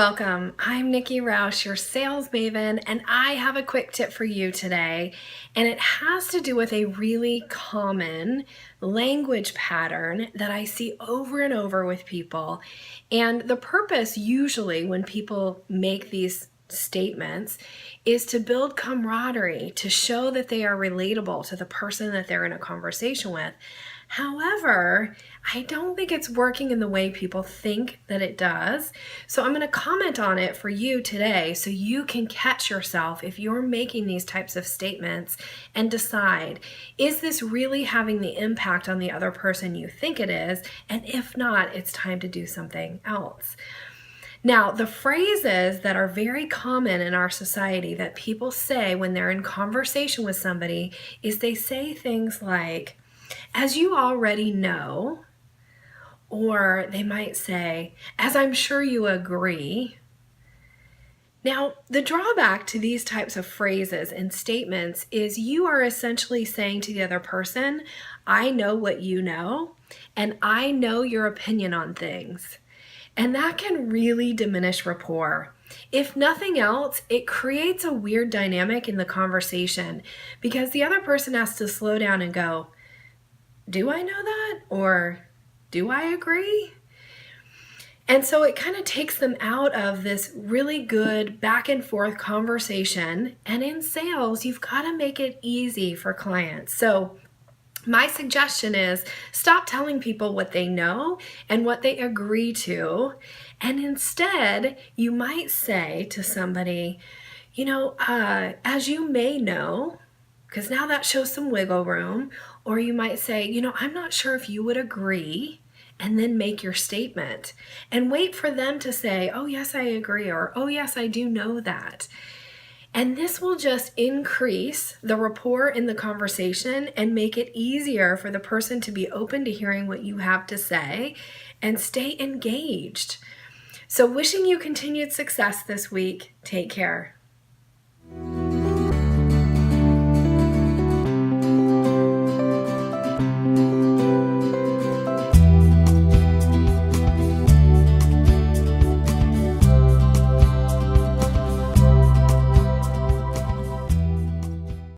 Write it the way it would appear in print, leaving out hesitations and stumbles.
Welcome. I'm Nikki Roush, your sales maven, and I have a quick tip for you today. And it has to do with a really common language pattern that I see over and over with people. And the purpose usually when people make these statements is to build camaraderie, to show that they are relatable to the person that they're in a conversation with. However, I don't think it's working in the way people think that it does. So I'm going to comment on it for you today so you can catch yourself if you're making these types of statements and decide, is this really having the impact on the other person you think it is? And if not, it's time to do something else. Now, the phrases that are very common in our society that people say when they're in conversation with somebody is they say things like, as you already know, or they might say, as I'm sure you agree. Now, the drawback to these types of phrases and statements is you are essentially saying to the other person, I know what you know, and I know your opinion on things. And that can really diminish rapport. If nothing else, it creates a weird dynamic in the conversation because the other person has to slow down and go, do I know that? Or do I agree? And so it kind of takes them out of this really good back and forth conversation. And in sales, you've got to make it easy for clients. So my suggestion is stop telling people what they know and what they agree to. And instead, you might say to somebody, as you may know, because now that shows some wiggle room. Or you might say, I'm not sure if you would agree, and then make your statement. And wait for them to say, oh, yes, I agree, or oh, yes, I do know that. And this will just increase the rapport in the conversation and make it easier for the person to be open to hearing what you have to say and stay engaged. So wishing you continued success this week. Take care.